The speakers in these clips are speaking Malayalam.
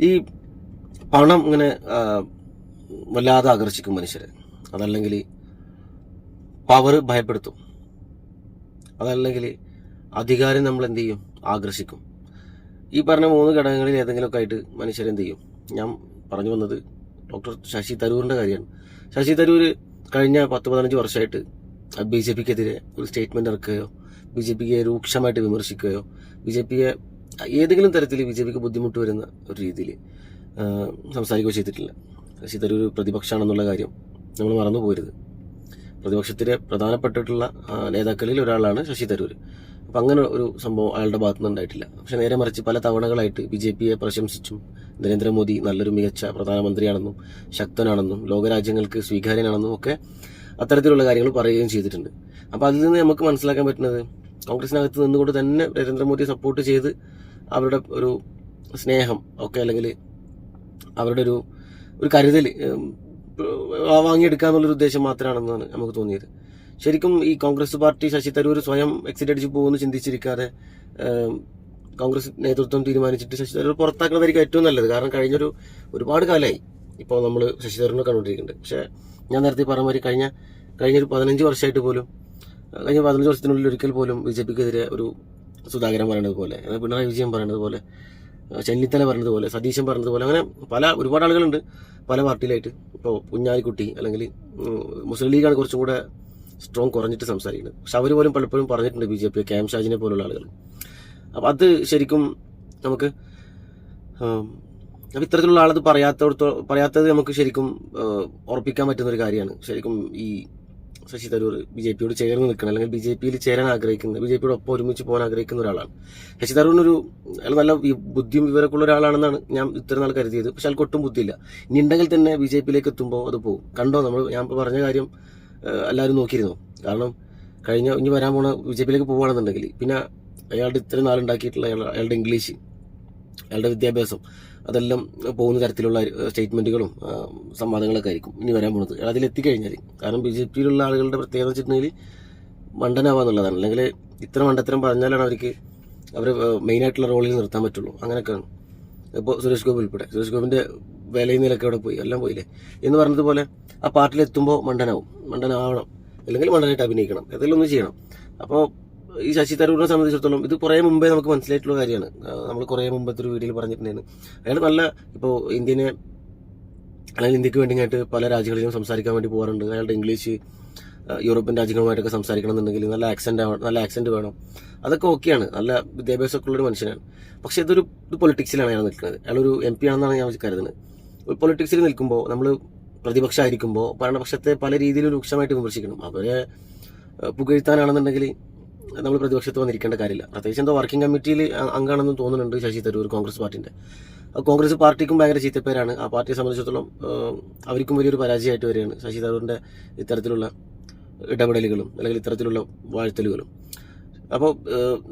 ഈ പണം ഇങ്ങനെ വല്ലാതെ ആകർഷിക്കും മനുഷ്യരെ. അതല്ലെങ്കിൽ പവർ ഭയപ്പെടുത്തും. അതല്ലെങ്കിൽ അധികാരം നമ്മൾ എന്ത് ചെയ്യും, ആകർഷിക്കും. ഈ പറഞ്ഞ 3 ഘടകങ്ങളിൽ ഏതെങ്കിലുമൊക്കെ ആയിട്ട് മനുഷ്യരെന്ത് ചെയ്യും. ഞാൻ പറഞ്ഞു വന്നത് ഡോക്ടർ ശശി തരൂരിൻ്റെ കാര്യമാണ്. ശശി തരൂർ കഴിഞ്ഞ 10-15 വർഷമായിട്ട് BJPക്കെതിരെ ഒരു സ്റ്റേറ്റ്മെന്റ് ഇറക്കുകയോ BJPക്ക് രൂക്ഷമായിട്ട് വിമർശിക്കുകയോ BJPയെ ഏതെങ്കിലും തരത്തിൽ BJPക്ക് ബുദ്ധിമുട്ട് വരുന്ന ഒരു രീതിയിൽ സംസാരിക്കുകയോ ചെയ്തിട്ടില്ല. ശശി തരൂർ പ്രതിപക്ഷമാണെന്നുള്ള കാര്യം നമ്മൾ മറന്നു പോരുത്. പ്രതിപക്ഷത്തിലെ പ്രധാനപ്പെട്ടിട്ടുള്ള നേതാക്കളിൽ ഒരാളാണ് ശശി തരൂർ. അപ്പം അങ്ങനെ ഒരു സംഭവം അയാളുടെ ഭാഗത്തുനിന്ന് ഉണ്ടായിട്ടില്ല. പക്ഷെ നേരെ മറിച്ച് പല തവണകളായിട്ട് BJPയെ പ്രശംസിച്ചും നരേന്ദ്രമോദി നല്ലൊരു മികച്ച പ്രധാനമന്ത്രിയാണെന്നും ശക്തനാണെന്നും ലോകരാജ്യങ്ങൾക്ക് സ്വീകാര്യനാണെന്നും ഒക്കെ അത്തരത്തിലുള്ള കാര്യങ്ങൾ പറയുകയും ചെയ്തിട്ടുണ്ട്. അപ്പോൾ അതിൽ നിന്ന് നമുക്ക് മനസ്സിലാക്കാൻ പറ്റുന്നത് കോൺഗ്രസിനകത്ത് നിന്നുകൊണ്ട് തന്നെ നരേന്ദ്രമോദിയെ സപ്പോർട്ട് ചെയ്ത് അവരുടെ ഒരു സ്നേഹം ഒക്കെ അല്ലെങ്കിൽ അവരുടെ ഒരു കരുതൽ വാങ്ങിയെടുക്കുക എന്നുള്ളൊരു ഉദ്ദേശം മാത്രമാണെന്നാണ് നമുക്ക് തോന്നിയത്. ശരിക്കും ഈ കോൺഗ്രസ് പാർട്ടി ശശി തരൂർ സ്വയം എക്സിറ്റ് അടിച്ച് പോകുമെന്ന് ചിന്തിച്ചിരിക്കാതെ കോൺഗ്രസ് നേതൃത്വം തീരുമാനിച്ചിട്ട് ശശി തരൂർ പുറത്താക്കുന്നതായിരിക്കും ഏറ്റവും നല്ലത്. കാരണം ഒരുപാട് കാലമായി ഇപ്പോൾ നമ്മൾ ശശി തരൂരിനെ കണ്ടുകൊണ്ടിരിക്കുന്നുണ്ട്. പക്ഷേ ഞാൻ നേരത്തെ പറഞ്ഞ മാതിരി കഴിഞ്ഞൊരു 15 വർഷമായിട്ട് പോലും കഴിഞ്ഞ 15 വർഷത്തിനുള്ളിൽ ഒരിക്കൽ പോലും BJPക്കെതിരെ ഒരു സുധാകരൻ പറയുന്നത് പോലെ, പിണറായി വിജയൻ പറയുന്നത് പോലെ, ചെന്നിത്തല പറഞ്ഞത് പോലെ, സതീശൻ പറഞ്ഞത് പോലെ, അങ്ങനെ ഒരുപാട് ആളുകളുണ്ട് പല പാർട്ടിയിലായിട്ട്. ഇപ്പോൾ കുഞ്ഞാലിക്കുട്ടി അല്ലെങ്കിൽ മുസ്ലിം ലീഗാണ് കുറച്ചും കൂടെ സ്ട്രോങ് കുറഞ്ഞിട്ട് സംസാരിക്കുന്നത്. പക്ഷെ അവർ പോലും പലപ്പോഴും പറഞ്ഞിട്ടുണ്ട് BJP KM ഷാജിനെ പോലുള്ള ആളുകൾ. അപ്പം അത് ശരിക്കും നമുക്ക് അപ്പം ഇത്തരത്തിലുള്ള ആളത് പറയാത്തത് നമുക്ക് ശരിക്കും ഉറപ്പിക്കാൻ പറ്റുന്ന ഒരു കാര്യമാണ്. ശരിക്കും ഈ ശശി തരൂർ BJPയോട് ചേർന്ന് നിൽക്കണം, അല്ലെങ്കിൽ BJPയിൽ ചേരാൻ ആഗ്രഹിക്കുന്ന, BJPയോട് ഒപ്പം ഒരുമിച്ച് പോകാൻ ആഗ്രഹിക്കുന്ന ഒരാളാണ്. ശശി തരൂരിനൊരു നല്ല ബുദ്ധിയും വിവരമൊക്കെയുള്ള ഒരാളാണെന്നാണ് ഞാൻ ഇത്രയും നാൾ കരുതിയത്. പക്ഷെ അയാൾക്ക് ഒട്ടും ബുദ്ധിയില്ല. ഇനി ഉണ്ടെങ്കിൽ തന്നെ BJPയിലേക്ക് എത്തുമ്പോൾ അത് പോകും. കണ്ടോ, ഞാൻ പറഞ്ഞ കാര്യം എല്ലാവരും നോക്കിയിരുന്നു. കാരണം ഇനി വരാൻ പോണ BJPയിലേക്ക് പോവുകയാണെന്നുണ്ടെങ്കിൽ പിന്നെ അയാളുടെ ഇത്രയും നാളുണ്ടാക്കിയിട്ടുള്ള അയാളുടെ ഇംഗ്ലീഷ്, അയാളുടെ വിദ്യാഭ്യാസം, അതെല്ലാം പോകുന്ന തരത്തിലുള്ള സ്റ്റേറ്റ്മെന്റുകളും സംവാദങ്ങളൊക്കെ ആയിരിക്കും ഇനി വരാൻ പോകുന്നത് അതിലെത്തിക്കഴിഞ്ഞാൽ. കാരണം BJPയിലുള്ള ആളുകളുടെ പ്രത്യേകത വെച്ചിട്ടുണ്ടെങ്കിൽ മണ്ടനാവാന്നുള്ളതാണ്. അല്ലെങ്കിൽ ഇത്ര മണ്ടത്തരം പറഞ്ഞാലാണ് അവരെ മെയിനായിട്ടുള്ള റോളിൽ നിർത്താൻ പറ്റുള്ളൂ. അങ്ങനെയൊക്കെയാണ്. ഇപ്പോൾ സുരേഷ് ഗോപി ഉൾപ്പെടെ, സുരേഷ് ഗോപിന്റെ വിലയും നിലൊക്കെ അവിടെ പോയി, എല്ലാം പോയില്ലേ എന്ന് പറഞ്ഞതുപോലെ ആ പാർട്ടിയിലെത്തുമ്പോൾ മണ്ടനാവണം, അല്ലെങ്കിൽ മണ്ടനായിട്ട് അഭിനയിക്കണം, ഏതെങ്കിലും ഒന്ന് ചെയ്യണം. അപ്പോൾ ഈ ശശി തരൂരിനെ സംബന്ധിച്ചിടത്തോളം ഇത് കുറേ മുമ്പേ നമുക്ക് മനസ്സിലായിട്ടുള്ള കാര്യമാണ്. നമ്മൾ കുറേ മുമ്പത്തെ ഒരു വീഡിയോയിൽ പറഞ്ഞിട്ടുണ്ടായിരുന്നു. അയാൾ ഇപ്പോൾ ഇന്ത്യക്ക് വേണ്ടിയായിട്ട് പല രാജ്യങ്ങളിലും സംസാരിക്കാൻ വേണ്ടി പോകാറുണ്ട്. അയാളുടെ ഇംഗ്ലീഷ് യൂറോപ്യൻ രാജ്യങ്ങളുമായിട്ടൊക്കെ സംസാരിക്കണം എന്നുണ്ടെങ്കിൽ നല്ല ആക്സെന്റ് വേണം. അതൊക്കെ ഓക്കെയാണ്, നല്ല വിദ്യാഭ്യാസമൊക്കെ ഉള്ളൊരു മനുഷ്യനാണ്. പക്ഷെ ഇത് പൊളിറ്റിക്സിലാണ് അയാൾ നിൽക്കുന്നത്. അയാളൊരു MP ആണെന്നാണ് ഞാൻ കരുതുന്നത്. ഒരു പൊളിറ്റിക്സിൽ നിൽക്കുമ്പോൾ നമ്മൾ പ്രതിപക്ഷമായിരിക്കുമ്പോൾ ഭരണപക്ഷത്തെ പല രീതിയിലും രൂക്ഷമായിട്ട് വിമർശിക്കണം. അവരെ പുകഴ്ത്താനാണെന്നുണ്ടെങ്കിൽ നമ്മൾ പ്രതിപക്ഷത്ത് വന്നിരിക്കേണ്ട കാര്യമില്ല. പ്രത്യേകിച്ച് വർക്കിംഗ് കമ്മിറ്റിയിൽ അംഗമാണെന്ന് തോന്നുന്നുണ്ട് ശശി തരൂർ, കോൺഗ്രസ് പാർട്ടിന്റെ. കോൺഗ്രസ് പാർട്ടിക്കും ഭയങ്കര ചീത്തപ്പേരാണ്. ആ പാർട്ടിയെ സംബന്ധിച്ചിടത്തോളം അവർക്കും വലിയൊരു പരാജയമായിട്ട് വരികയാണ് ശശി തരൂരിന്റെ ഇത്തരത്തിലുള്ള ഇടപെടലുകളും അല്ലെങ്കിൽ ഇത്തരത്തിലുള്ള വാഴ്ത്തലുകളും. അപ്പോൾ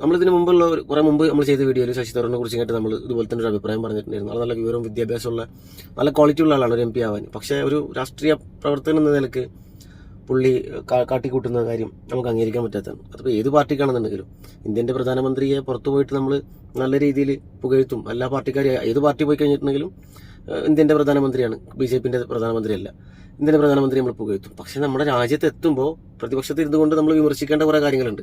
നമ്മളിതിന് മുമ്പുള്ള കുറെ മുമ്പ് നമ്മൾ ചെയ്ത വീഡിയോയിൽ ശശി തരൂരിനെ കുറിച്ച് കേട്ട് നമ്മൾ ഇതുപോലെ തന്നെ ഒരു അഭിപ്രായം പറഞ്ഞിട്ടുണ്ടായിരുന്നു. അത് നല്ല വിവരവും വിദ്യാഭ്യാസമുള്ള നല്ല ക്വാളിറ്റി ഉള്ള ആളാണ് ഒരു MP ആവാൻ. പക്ഷേ ഒരു രാഷ്ട്രീയ പ്രവർത്തകൻ എന്ന നിലക്ക് പുള്ളി കാട്ടിക്കൂട്ടുന്ന കാര്യം നമുക്ക് അംഗീകരിക്കാൻ പറ്റാത്തതാണ്. അതിപ്പോൾ ഏത് പാർട്ടിക്കാണെന്നുണ്ടെങ്കിലും ഇന്ത്യൻ്റെ പ്രധാനമന്ത്രിയെ പുറത്തു പോയിട്ട് നമ്മൾ നല്ല രീതിയിൽ പുകഴ്ത്തും. എല്ലാ പാർട്ടിക്കാരും ഏത് പാർട്ടി പോയി കഴിഞ്ഞിട്ടുണ്ടെങ്കിലും ഇന്ത്യൻ്റെ പ്രധാനമന്ത്രിയാണ്, BJPന്റെ പ്രധാനമന്ത്രിയല്ല. ഇന്ത്യൻ്റെ പ്രധാനമന്ത്രി നമ്മൾ പുകഴ്ത്തും. പക്ഷെ നമ്മുടെ രാജ്യത്ത് എത്തുമ്പോൾ പ്രതിപക്ഷത്ത് ഇരുന്നുകൊണ്ട് നമ്മൾ വിമർശിക്കേണ്ട കുറേ കാര്യങ്ങളുണ്ട്.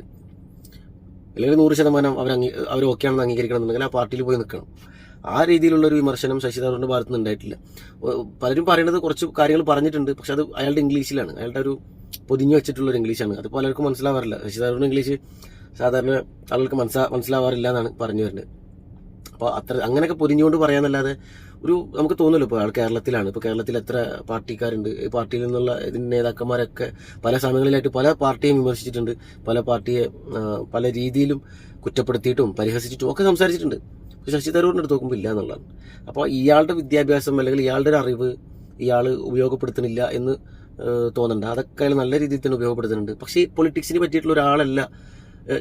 അല്ലെങ്കിൽ 100% അവർ ഓക്കെയാണെന്ന് അംഗീകരിക്കണം എന്നുണ്ടെങ്കിൽ ആ പാർട്ടിയിൽ പോയി നിൽക്കണം. ആ രീതിയിലുള്ള ഒരു വിമർശനം ശശി തരൂരിന്റെ ഭാഗത്ത് നിന്ന് ഉണ്ടായിട്ടില്ല. പലരും പറയുന്നത് കുറച്ച് കാര്യങ്ങൾ പറഞ്ഞിട്ടുണ്ട്, പക്ഷെ അത് അയാളുടെ ഇംഗ്ലീഷിലാണ്, അയാളുടെ ഒരു പൊതിഞ്ഞു വെച്ചിട്ടുള്ള ഒരു ഇംഗ്ലീഷാണ്. അത് പലർക്കും മനസ്സിലാവാറില്ല. ശശി തരൂരിന്റെ ഇംഗ്ലീഷ് സാധാരണ ആളുകൾക്ക് മനസ്സിലാവാറില്ല എന്നാണ് പറഞ്ഞു വരുന്നത്. അപ്പോൾ അങ്ങനെയൊക്കെ പൊതിഞ്ഞുകൊണ്ട് പറയാന്നല്ലാതെ നമുക്ക് തോന്നുമല്ലോ ഇപ്പോൾ അയാൾ കേരളത്തിലാണ്. ഇപ്പോൾ കേരളത്തിൽ എത്ര പാർട്ടിക്കാരുണ്ട്, ഈ പാർട്ടിയിൽ നിന്നുള്ള ഇതിന്റെ നേതാക്കന്മാരൊക്കെ പല സമയങ്ങളിലായിട്ട് പല പാർട്ടിയെയും വിമർശിച്ചിട്ടുണ്ട്, പല പാർട്ടിയെ പല രീതിയിലും കുറ്റപ്പെടുത്തിയിട്ടും പരിഹസിച്ചിട്ടും ഒക്കെ സംസാരിച്ചിട്ടുണ്ട്. ശശി തരൂരിന്റെ അടുത്ത് നോക്കുമ്പോൾ ഇല്ല എന്നുള്ളതാണ്. അപ്പോൾ ഇയാളുടെ വിദ്യാഭ്യാസം അല്ലെങ്കിൽ ഇയാളുടെ ഒരു അറിവ് ഇയാൾ ഉപയോഗപ്പെടുത്തുന്നില്ല എന്ന് തോന്നണ്ട. അതൊക്കെ അയാൾ നല്ല രീതിയിൽ തന്നെ ഉപയോഗപ്പെടുത്തുന്നുണ്ട്. പക്ഷേ ഈ പൊളിറ്റിക്സിന് പറ്റിയിട്ടുള്ള ഒരാളല്ല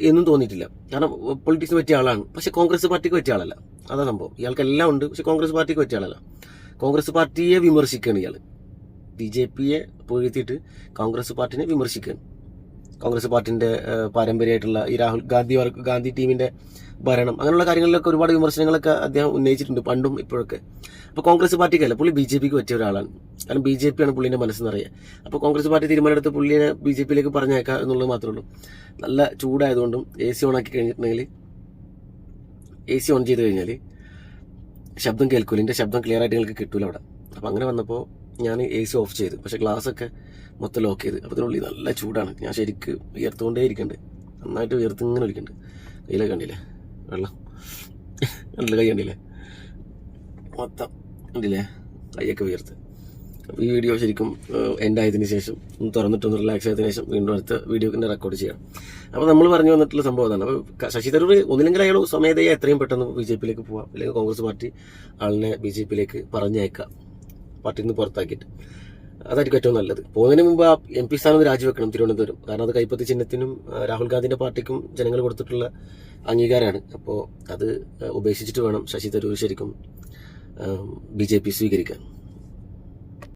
എന്നും തോന്നിയിട്ടില്ല. കാരണം പൊളിറ്റിക്സിന് പറ്റിയ ആളാണ്, പക്ഷെ കോൺഗ്രസ് പാർട്ടിക്ക് പറ്റിയ ആളല്ല. അതാ സംഭവം. ഇയാൾക്ക് എല്ലാം ഉണ്ട്, പക്ഷെ കോൺഗ്രസ് പാർട്ടിക്ക് പറ്റിയ ആളല്ല. കോൺഗ്രസ് പാർട്ടിയെ വിമർശിക്കുകയാണ് ഇയാൾ. BJPയെ പുകഴ്ത്തിയിട്ട് കോൺഗ്രസ് പാർട്ടിനെ വിമർശിക്കുകയാണ്. കോൺഗ്രസ് പാർട്ടിന്റെ പാരമ്പര്യമായിട്ടുള്ള ഈ രാഹുൽ ഗാന്ധി ടീമിന്റെ ഭരണം, അങ്ങനെയുള്ള കാര്യങ്ങളിലൊക്കെ ഒരുപാട് വിമർശനങ്ങളൊക്കെ അദ്ദേഹം ഉന്നയിച്ചിട്ടുണ്ട് പണ്ടും ഇപ്പോഴൊക്കെ. അപ്പോൾ കോൺഗ്രസ് പാർട്ടിക്കല്ല, പുള്ളി BJPക്ക് പറ്റിയ ഒരാളാണ്. കാരണം BJP ആണ് പുള്ളിന്റെ മനസ്സെന്നറിയാം. അപ്പോൾ കോൺഗ്രസ് പാർട്ടി തീരുമാനമെടുത്ത് പുള്ളിയെ BJPയിലേക്ക് പറഞ്ഞേക്കാം എന്നുള്ളത് മാത്രമേ ഉള്ളൂ. നല്ല ചൂടായതുകൊണ്ടും AC ഓൺ ചെയ്ത് കഴിഞ്ഞാൽ ശബ്ദം കേൾക്കൂല, എൻ്റെ ശബ്ദം ക്ലിയർ ആയിട്ട് നിങ്ങൾക്ക് കിട്ടൂല അവിടെ. അപ്പോൾ അങ്ങനെ വന്നപ്പോൾ ഞാൻ AC ഓഫ് ചെയ്ത്, പക്ഷേ ഗ്ലാസ്സൊക്കെ മൊത്തം ലോക്ക് ചെയ്ത്. അപ്പോൾ അതിനുള്ളിൽ നല്ല ചൂടാണ്. ഞാൻ ശരിക്ക് ഉയർത്തുകൊണ്ടേ ഇരിക്കുന്നുണ്ട്, നന്നായിട്ട് ഇങ്ങനെ ഇരിക്കുന്നുണ്ട്. കയ്യിലൊക്കെ കണ്ടില്ലേ വെള്ളം, കണ്ടില്ല കൈ കണ്ടില്ലേ മൊത്തം കണ്ടില്ലേ കൈയൊക്കെ ഉയർത്ത്. അപ്പോൾ ഈ വീഡിയോ ശരിക്കും എൻഡ് ആയതിനു ശേഷം തുറന്നിട്ടൊന്ന് റിലാക്സ് ആയതിനു ശേഷം വീണ്ടും അടുത്ത വീഡിയോക്കിൻ്റെ റെക്കോർഡ് ചെയ്യാം. അപ്പോൾ നമ്മൾ പറഞ്ഞു വന്നിട്ടുള്ള സംഭവം അതാണ്. അപ്പോൾ ശശി തരൂർ ഒന്നില്ലെങ്കിൽ അയാൾ സ്വമേധയെ എത്രയും പെട്ടെന്ന് BJPയിലേക്ക് പോവാം, അല്ലെങ്കിൽ കോൺഗ്രസ് പാർട്ടി ആളിനെ BJPയിലേക്ക് പറഞ്ഞയക്കാം, പാർട്ടിയിൽ നിന്ന് പുറത്താക്കിയിട്ട്. അതായിരിക്കും ഏറ്റവും നല്ലത്. പോകുന്നതിന് മുമ്പ് ആ MP സ്ഥാനം രാജിവെക്കണം തിരുവനന്തപുരം. കാരണം അത് കൈപ്പത്തി ചിഹ്നത്തിനും രാഹുൽ ഗാന്ധിന്റെ പാർട്ടിക്കും ജനങ്ങൾ കൊടുത്തിട്ടുള്ള അംഗീകാരമാണ്. അപ്പോൾ അത് ഉപേക്ഷിച്ചിട്ട് വേണം ശശി തരൂർ ശരിക്കും BJP സ്വീകരിക്കാൻ.